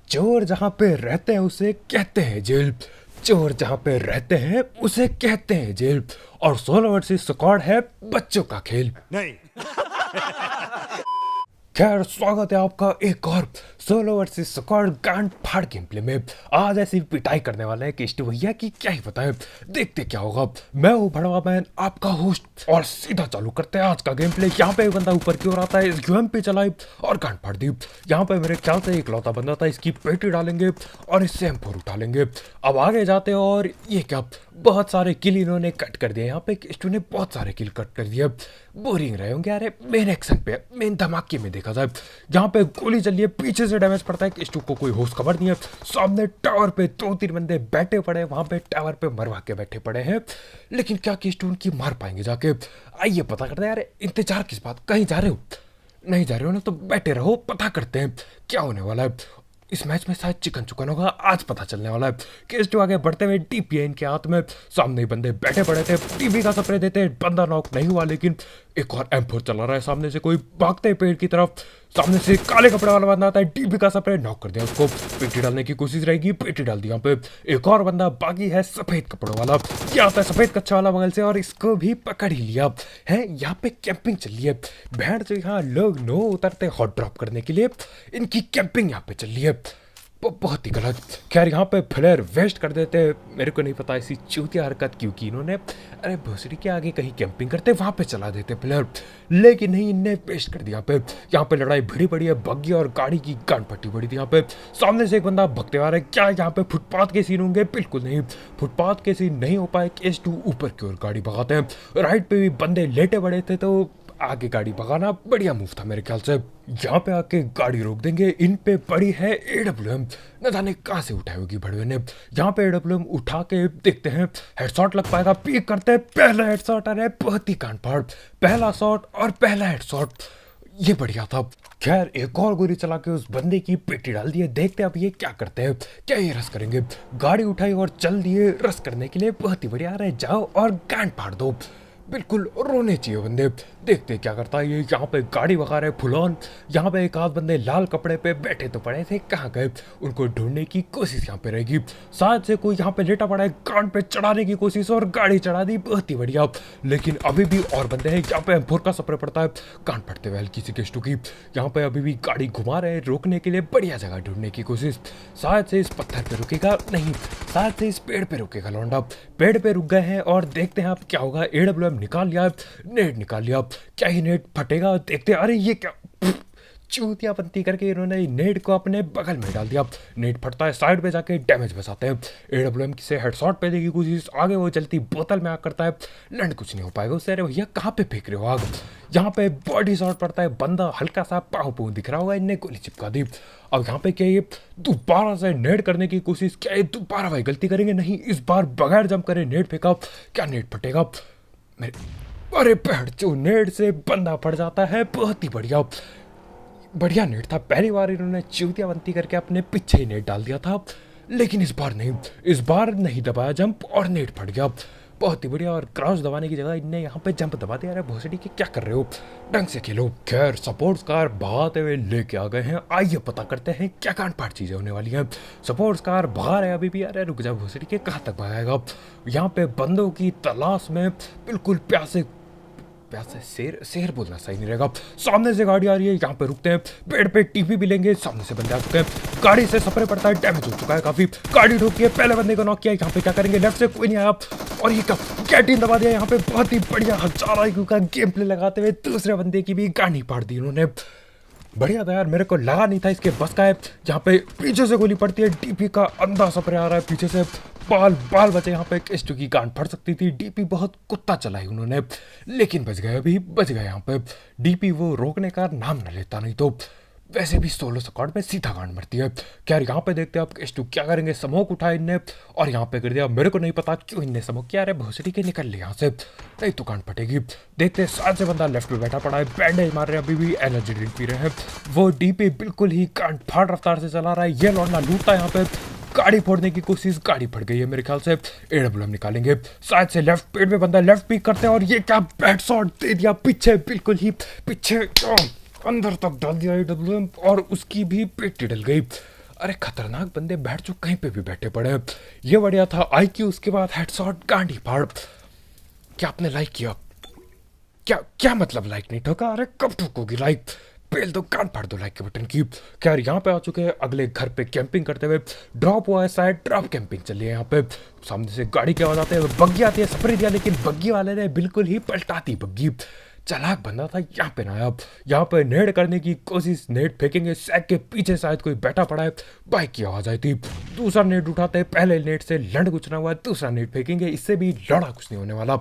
चोर जहाँ पे रहते हैं उसे कहते हैं जेल। चोर जहाँ पे रहते हैं उसे कहते हैं जेल। और 16 वर्सेस स्क्वाड है बच्चों का खेल। नहीं। खैर स्वागत है आपका एक और 16 वर्सेस स्क्वाड गांड फाड़ गेम प्ले में। आज ऐसी पिटाई करने वाले हैं कि भैया की क्या ही बताएं, देखते क्या होगा। मैं हूँ भड़वा मैन आपका होस्ट और सीधा चालू करते हैं आज का गेम प्ले। यहाँ पे बंदा ऊपर की ओर आता है, इस यूएमपी चलाई और गांड फाड़ दी। यहाँ पे मेरे ख्याल से एक लौता बंदा था, इसकी पेटी डालेंगे और इससे M4 उठा लेंगे। अब आगे जाते हैं और ये क्या बहुत सारे किल इन्होंने कट कर दिए। यहाँ पे स्टू ने बहुत सारे किल कट कर दिए। बोरिंग रहे होंगे यार, मेन एक्शन पे मेन धमाके में देखा जाए। यहाँ पे गोली चली है, पीछे से डैमेज पड़ता है कि स्टू को कोई होश खबर नहीं है। सामने टावर पे 2-3 बंदे बैठे पड़े, वहां पे टावर पे मरवा के बैठे पड़े हैं। लेकिन क्या कि स्टू उनकी मार पाएंगे जाके? आइए पता करते हैं यार। इंतजार किस बात, कहीं जा रहे हो? नहीं जा रहे हो ना तो बैठे रहो, पता करते हैं क्या होने वाला है। इस मैच में शायद चिकन चुकन होगा, आज पता चलने वाला है। केस टू आगे बढ़ते हुए डीपी इनके हाथ में, सामने बंदे बैठे पड़े थे, टीवी का स्प्रे देते, बंदा नॉक नहीं हुआ। लेकिन एक और M4 चला रहा है, सामने से कोई भागते पेड़ की तरफ, सामने से काले कपड़े वाला बंदा आता है, डीपी का स्प्रे नॉक कर दिया उसको। पेटी डालने की कोशिश रहेगी, पेटी डाल दी। यहाँ पे एक और बंदा बाकी है सफेद कपड़ों वाला, ये आता है सफेद कच्चा वाला बगल से और इसको भी पकड़ ही लिया है। यहाँ पे कैंपिंग चल रही है, भैंड से यहाँ लोग नो उतरते हॉट ड्रॉप करने के लिए, इनकी कैंपिंग यहाँ पे चल रही है। बहुत ही गलत। खैर यहाँ पे फ्लेयर वेस्ट कर देते, मेरे को नहीं पता ऐसी चूतिया हरकत क्यों की इन्होंने। अरे भोसड़ी के आगे कहीं कैंपिंग करते वहां पे चला देते फ्लेयर, लेकिन नहीं, इनने वेस्ट कर दिया। यहाँ पे लड़ाई भिड़ी पड़ी है, बग्गी और गाड़ी की गांड पट्टी पड़ी थी। यहाँ पे सामने से एक बंदा भगते आ रहा है। क्या यहाँ पे फुटपाथ के सीन होंगे? बिल्कुल नहीं, फुटपाथ के सीन नहीं हो पाए। केस टू ऊपर की ओर गाड़ी भगाते हैं, राइट पे भी बंदे लेटे पड़े थे तो आगे गाड़ी भगाना बढ़िया मूव था मेरे ख्याल से। यहाँ पे आके गाड़ी रोक देंगे। इन पे पड़ी है AWM, न जाने कहाँ से उठाई होगी भड़वे ने। यहाँ पे AWM उठा के देखते हैं हेडशॉट लग पाएगा। पीक करते हैं, पहला हेडशॉट आ रहा है, बहुत ही कांड फाड़, पहला शॉट और पहला हेडशॉट, ये बढ़िया था। खैर एक और गोली चला के उस बंदे की पेटी डाल दी है। देखते हैं अब ये क्या करते हैं, क्या ये रस करेंगे? गाड़ी उठाई और चल दिए रस करने के लिए, बहुत ही बढ़िया रहे। जाओ और गांड फाड़ दो, बिल्कुल रोने चाहिए बंदे। देखते क्या करता है ये। यहाँ पे गाड़ी भगा रहे फुल ऑन। यहाँ पे एक आध बंदे लाल कपड़े पे बैठे तो पड़े थे, कहाँ गए? उनको ढूंढने की कोशिश यहाँ पे रहेगी। शायद से कोई यहाँ पे लेटा पड़ा है, कान पे चढ़ाने की कोशिश और गाड़ी चढ़ा दी, बहुत ही बढ़िया। लेकिन अभी भी और बंदे हैं। यहाँ पे M4 का स्प्रे पड़ता है, कान फटते हुए हल्की सी केस्टू की। यहाँ पे अभी भी गाड़ी घुमा रहे हैं रोकने के लिए, बढ़िया जगह ढूंढने की कोशिश। शायद से इस पत्थर पे रुकेगा, नहीं शायद से इस पेड़ पे रुकेगा लौंडा। पेड़ पे रुक गए हैं और देखते हैं अब क्या होगा। AWM निकाल लिया, नेट निकाल लिया, क्या ही नेट फटेगा? देखते हैं। अरे ये क्या चूतिया पंती करके इन्होंने नेट को अपने बगल में डाल दिया। नेट फटता है, साइड पे जाके डैमेज बसाते हैं। AWM से हेडशॉट पे की कोशिश, आगे वो चलती बोतल में आग करता है, लैंड कुछ नहीं हो पाएगा उससे। अरे भैया कहाँ पे फेंक रहे हो आग? यहाँ पे बॉडी शॉट पड़ता है, बंदा हल्का सा पाँव दिख रहा होगा, इनने गोली चिपका दी। अब यहाँ पे क्या ये दोबारा से नेट करने की कोशिश, क्या ये दोबारा भाई गलती करेंगे? नहीं, इस बार बगैर जम करे नेट फेंका, क्या नेट फटेगा? अरे पैड चो, नेट से बंदा पड़ जाता है, बहुत ही बढ़िया बढ़िया नेट था। पहली बार इन्होंने चूतिया बनती करके अपने पीछे ही नेट डाल दिया था, लेकिन इस बार नहीं, इस बार नहीं दबाया जंप और नेट फट गया, बहुत ही बढ़िया। और क्रॉस दबाने की जगह इनने यहाँ पे जंप दबा दिया। अरे भोसड़ी के क्या कर रहे हो, ढंग से खेलो। खैर सपोर्ट्स कार बहाते हुए लेके आ गए हैं, आइए पता करते हैं क्या कांड फाड़ चीजें होने वाली हैं। सपोर्ट्स कार बाहर है अभी भी। अरे रुक जा भोसड़ी के, कहाँ तक भागेगा? यहाँ पे बंदों की तलाश में, बिल्कुल प्यासे शेर बोलना सही नहीं रहेगा। सामने से गाड़ी आ रही है, यहाँ पे रुकते हैं, पेड़ पे टीपी भी लेंगे। सामने से बंदे आ चुके हैं, गाड़ी से स्प्रे पड़ता है, डैमेज हो चुका है काफी। गाड़ी ठोकी है, पहले बंदे को नॉक किया। यहाँ पे क्या करेंगे? लेफ्ट से कोई नहीं आया और ये कैटिन दबा दिया। यहाँ पे बहुत ही बढ़िया 1000 IQ का गेम प्ले लगाते हुए दूसरे बंदे की भी गाड़ी फाड़ दी उन्होंने। बढ़िया था यार, मेरे को लगा नहीं था इसके बस का है। यहाँ पे पीछे से गोली पड़ती है, डीपी का अंधा स्प्रे आ रहा है पीछे से, बाल बचे। यहाँ पे केस्टू की गांड फट सकती थी। डीपी बहुत कुत्ता चलाई उन्होंने, लेकिन बच गए, अभी बच गए। यहाँ पे डीपी वो रोकने का नाम न लेता, नहीं तो वैसे भी 16 स्क्वाड में सीधा गांड मरती है। क्या यहाँ पे देखते हैं आप केस्टू क्या करेंगे। स्मोक उठाया इनने और यहाँ पे कर दिया, मेरे को नहीं पता क्यों इनने स्मोक किया। अरे भोसड़ी के निकल ले यहाँ से, नहीं तो गांड फटेगी। देखते हैं साथ से बंदा लेफ्ट में बैठा पड़ा है, बैंडेज मार रहे हैं, अभी भी एनर्जी ड्रिंक पी रहे हैं। वो डीपी बिल्कुल ही गांड फाड़ रफ्तार से चला रहा है, ये लौंडा लूटता है। यहाँ पे गाड़ी फोड़ने की कोशिश, गाड़ी फट गई है मेरे ख्याल से। AWM निकालेंगे, साइड से लेफ्ट पेड़ में बंदा, लेफ्ट पिक करते हैं और ये क्या बैड शॉट दे दिया पीछे, बिल्कुल ही पीछे अंदर तक डाल दिया AWM और उसकी भी पेटी डल गई। अरे खतरनाक बंदे बैठ जो कहीं पे भी बैठे पड़े हैं। ये बढ़िया था आईक्यू, उसके बाद हेडशॉट गांडी फाड़। क्या आपने लाइक किया? क्या क्या मतलब लाइक नहीं ठोका? अरे कब ठोकोगी लाइक? पेल दो, कान फाड़ दो लाइक के बटन की। खैर यहाँ पे आ चुके हैं अगले घर पे कैंपिंग करते हुए। ड्रॉप हुआ है शायद, ड्रॉप कैंपिंग चल रही है यहाँ पे। सामने से गाड़ी की आवाज आते हैं, बग्गी आती है, स्प्रे दिया, लेकिन बग्गी वाले ने बिल्कुल ही पलटाती बग्गी। चालाक बंदा था यहाँ पे ना। अब यहाँ पे नेड करने की कोशिश, नेड फेंकेंगे, सैक के पीछे शायद कोई बैठा पड़ा है। बाइक की आवाज आई थी, दूसरा नेड उठाते हैं, पहले नेड से लंड कुचना हुआ है, दूसरा नेड फेंकेंगे, इससे भी लड़ा कुछ नहीं होने वाला।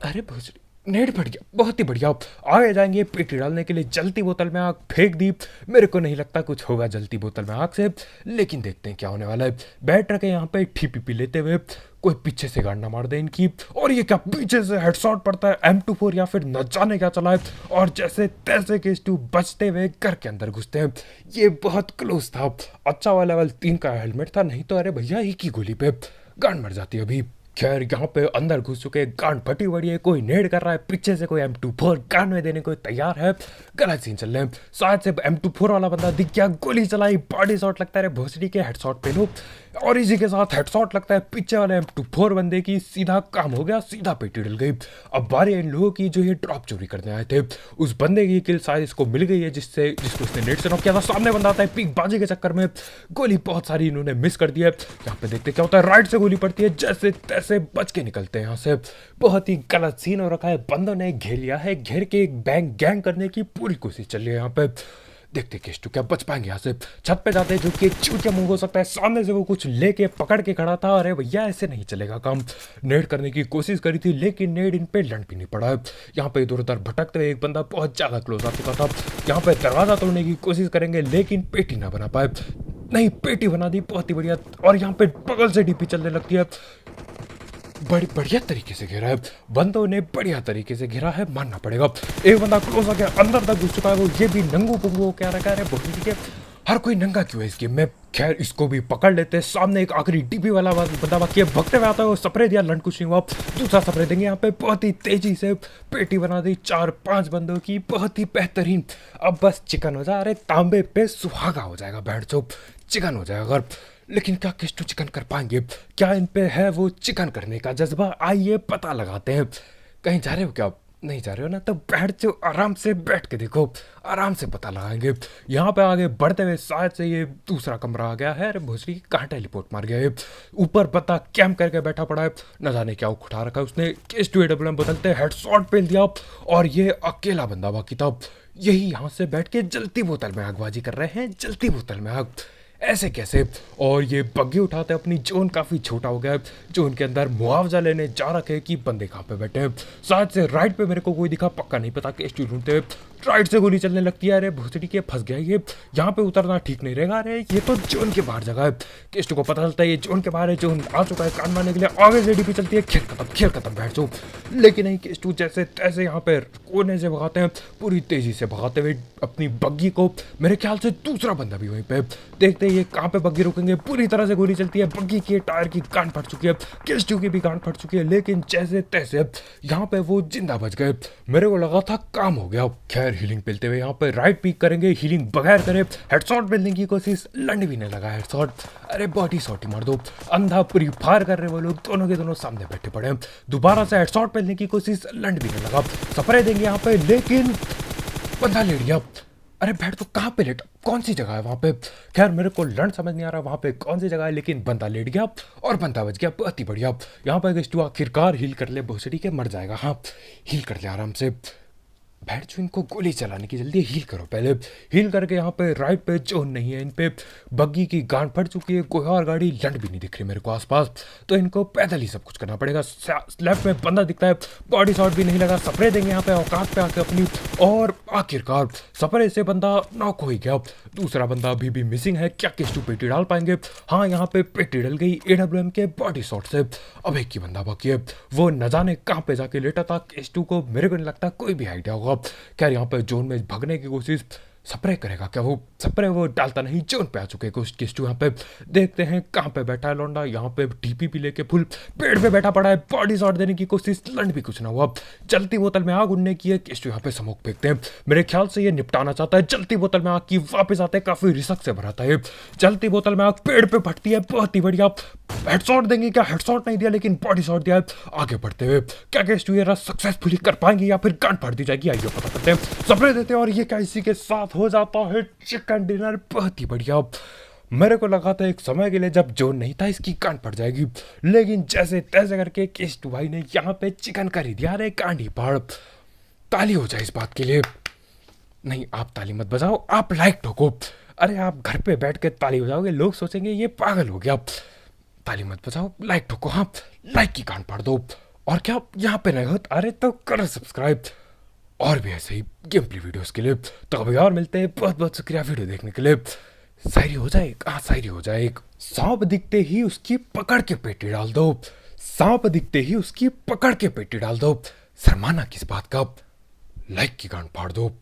अरे भोसड़ी, नेट फट गया, बहुत ही बढ़िया। आगे जाएंगे पेटी डालने के लिए, जलती बोतल में आग फेंक दी। मेरे को नहीं लगता कुछ होगा जलती बोतल में आग से, लेकिन देखते हैं क्या होने वाला है। बैठ रखे यहाँ पे ठीपी पी लेते हुए, कोई पीछे से गाड़ ना मार दे इनकी। और ये क्या पीछे से हेडशॉट पड़ता है, M24 या फिर न जाने क्या चला है। और जैसे तैसे केस टू बचते हुए घर के अंदर घुसते हैं। ये बहुत क्लोज था, अच्छा वाला लेवल 3 का हेलमेट था, नहीं तो अरे भैया एक ही गोली पे गांड मर जाती अभी। खैर यहाँ पे अंदर घुस चुके, गांड फटी पड़ी है, कोई नेड कर रहा है, पीछे से कोई M24 गांड में देने को तैयार है। गलत सीन चल रहे हैं, शायद से M24 वाला बंदा दिख गया, गोली चलाई, बॉडी शॉट लगता है भोसड़ी के, हेडशॉट पे लो। और इसी के साथ हेडशॉट लगता है पीछे वाले M24 बंदे की, सीधा काम हो गया, सीधा पेटी डल गई। अब बारी इन लोगों की जो ये ड्रॉप चोरी करने आए थे। उस बंदे की किल शायद इसको मिल गई है, जिसको इसने नेट से नॉक किया था। सामने बंदा आता है, पीक बाजी के चक्कर में गोली बहुत सारी इन्होंने मिस कर दी है। यहाँ पे देखते क्या होता है, राइट से गोली पड़ती है, जैसे तैसे बच के निकलते हैं यहाँ से। बहुत ही गलत सीन हो रखा है, बंदों ने घेर लिया है, घेर के एक गैंग करने की पूरी कोशिश चल रही है यहाँ पे। देखते केस्टू क्या बच पाएंगे यहाँ से। छत पे जाते हैं, जो कि एक चूतिया मुंह हो सकता है, सामने से वो कुछ लेके पकड़ के खड़ा था। अरे भैया ऐसे नहीं चलेगा काम। नेड करने की कोशिश करी थी, लेकिन नेड इन पे लंड भी नहीं पड़ा है। यहाँ पे इधर उधर भटकते हुए एक बंदा बहुत ज्यादा क्लोज आ चुका था। यहाँ पे दरवाजा तोड़ने की कोशिश करेंगे, लेकिन पेटी ना बना पाए। नहीं, पेटी बना दी, बहुत ही बढ़िया। और यहाँ पे बगल से डीपी चलने लगती है। बड़ी बढ़िया तरीके से घेरा है बंदों ने, बढ़िया तरीके से घेरा है, मानना पड़ेगा। एक बंदा क्लोज आ गया, अंदर तक घुस चुका है वो, ये भी नंगू पुंगू क्या रखा है। बहुत ठीक है, हर कोई नंगा क्यों है इस गेम में। खैर इसको भी पकड़ लेते हैं। सामने एक आखिरी डीपी वाला बंदा बाकी है, भगते हुए आता है, वो स्प्रे दिया, लंड कुछ नहीं हुआ। दूसरा स्प्रे देंगे यहाँ पे, बहुत ही तेजी से पेटी बना दी 4-5 बंदों की, बहुत ही बेहतरीन। अब बस चिकन हो जाए, अरे तांबे पे सुहागा हो जाएगा, बैठ जाओ, चिकन हो जाएगा। अगर लेकिन क्या किस्टू चिकन कर पाएंगे? क्या इन पे है वो चिकन करने का जज्बा? आइए पता लगाते हैं। कहीं जा रहे हो क्या? नहीं जा रहे हो ना, तो बैठ जाओ, आराम से बैठ के देखो, आराम से पता लगाएंगे। यहाँ पे आगे बढ़ते हुए शायद से ये दूसरा कमरा आ गया है। अरे भोसड़ी कहाँ टेलीपोर्ट मार गया है। ऊपर पता कैंप करके बैठा पड़ा है, न जाने क्या उठा रखा है उसने। K2AWM बदलते हेडशॉट पेल दिया, और ये अकेला बंदा बाकी था। यही यहाँ से बैठ के जलती बोतल में आगबाजी कर रहे हैं, जलती बोतल में आग, ऐसे कैसे? और ये बग्गी उठाते अपनी जोन काफ़ी छोटा हो गया है। जोन के अंदर मुआवजा लेने जा रखे कि बंदे कहाँ पे बैठे हैं। शायद से राइट पे मेरे को कोई दिखा, पक्का नहीं पता, कि ढूंढते हुए राइट से गोली चलने लगती है। अरे भोसड़ी के फंस गया ये, यहाँ पे उतरना ठीक नहीं रहेगा। अरे ये तो जोन के बाहर जगह है। केस्टू को पता चलता है ये जोन के बाहर है, जोन आ चुका है कान मारने के लिए। आगे से डीपी चलती है, खेल खत्म बैठ जाओ। लेकिन नहीं, केस्टू जैसे तैसे यहाँ पे कोने से भगाते हैं, पूरी तेजी से भगाते हुए अपनी बग्गी को। मेरे ख्याल से दूसरा बंदा भी वहीं पे। देखते ये कहाँ पे बग्गी रुकेंगे, पूरी तरह से गोली चलती है। बग्गी के टायर की गांड फट चुकी है, केस्टू की भी गांड फट चुकी है, लेकिन जैसे तैसे यहाँ पे वो जिंदा बच गए। मेरे को लगा था काम हो गया। खैर हीलिंग पेलते हुए यहाँ पे राइट पीक करेंगे, हीलिंग बगैर करे हेडशॉट पेलने की कोशिश, लंड भी नहीं लगा हेडशॉट। अरे बॉडी शॉट ही मार दो, अंधा पूरी फायर कर रहे वो लोग, दोनों के दोनों सामने बैठे पड़े हैं। दोबारा से हेडशॉट पेलने की कोशिश, लंड भी नहीं लगा। स्प्रे देंगे यहाँ पे, लेकिन बंदा लेट गया। अरे बैठ तो कहाँ पे लेटा, कौन सी जगह है वहाँ पे? खैर मेरे को लंड समझ नहीं आ रहा वहाँ पे कौन सी जगह है, लेकिन बंदा लेट गया और बंदा बच गया, बहुत ही बढ़िया। यहाँ पे गेस्टू आखिरकार हील कर ले, भोसड़ी के मर जाएगा। हाँ हील कर ले आराम से, बैठ जो, इनको गोली चलाने की जल्दी, हील करो पहले। हील करके यहाँ पे राइट पे जोन नहीं है, इन पे बग्गी की गांड फट चुकी है, कोई और गाड़ी लंड भी नहीं दिख रही मेरे को आसपास, तो इनको पैदल ही सब कुछ करना पड़ेगा। लेफ्ट में बंदा दिखता है, बॉडी शॉट भी नहीं लगा। स्प्रे देंगे यहाँ पे औकात पे आके अपनी, और आखिरकार स्प्रे से बंदा नॉक हो ही गया। दूसरा बंदा अभी भी मिसिंग है, क्या केस्टू पेटी डाल पाएंगे? हाँ यहाँ पे पेटी डल गई AWM के बॉडी शॉट से। अब एक ही बंदा बाकी है, वो न जाने कहाँ पे जाके लेटा था। केस्टू को मेरे को नहीं लगता कोई भी आइडिया होगा। खैर यहाँ पे जोन में भगने की कोशिश, स्प्रे करेगा क्या? वो स्प्रे वो डालता नहीं, जोन पे आ चुके कुछ किस्टू यहाँ पे। देखते हैं कहाँ पे बैठा है लौंडा, यहाँ पे टीपी भी लेके फुल पेड़ पे बैठा पड़ा है, बॉडी शॉट देने की कोशिश, लंड भी कुछ ना हुआ। चलती बोतल में आग उड़ने की है, किस्टू यहाँ पे स्मोक फेंकते हैं। मेरे ख्याल से ये निपटाना चाहता है चलती बोतल में आग की, वापस आते हैं काफी रिसक से भराता है। चलती बोतल में आग पेड़ पे फटती है, बहुत ही बढ़िया। हेडशॉट देंगे क्या? हेडशॉट नहीं दिया लेकिन बॉडी शॉट दिया है। आगे बढ़ते हुए क्या किस्टू ये सक्सेसफुली कर पाएंगे या फिर गांड फाड़ दी जाएगी, आइए पता करते हैं। स्प्रे देते हैं और ये क्या इसी के साथ हो जाता है चिकन डिनर, बहुत ही बढ़िया। मेरे को लगा था एक समय के लिए जब जोन नहीं था इसकी कांड पड़ जाएगी, लेकिन जैसे तैसे करके किस्टू भाई ने यहाँ पे चिकन कर ही दिया रे कांड ही पाड़। ताली हो जाए इस बात के लिए। नहीं आप ताली मत बजाओ, आप लाइक ठोको। अरे आप घर पे बैठ के ताली बजाओगे लोग सोचेंगे ये पागल हो गया। ताली मत बजाओ, लाइक ठोको, हाँ लाइक की कान फाड़ दो। और क्या यहाँ पे नए हो अरे तो करो सब्सक्राइब, और भी ऐसे ही गेम प्ले वीडियोस के लिए। तो अभी और मिलते हैं, बहुत बहुत शुक्रिया वीडियो देखने के लिए। शायरी हो जाए, हाँ शायरी हो जाए। एक सांप दिखते ही उसकी पकड़ के पेटी डाल दो, सांप दिखते ही उसकी पकड़ के पेटी डाल दो, शर्माना किस बात का, लाइक की गांड फाड़ दो।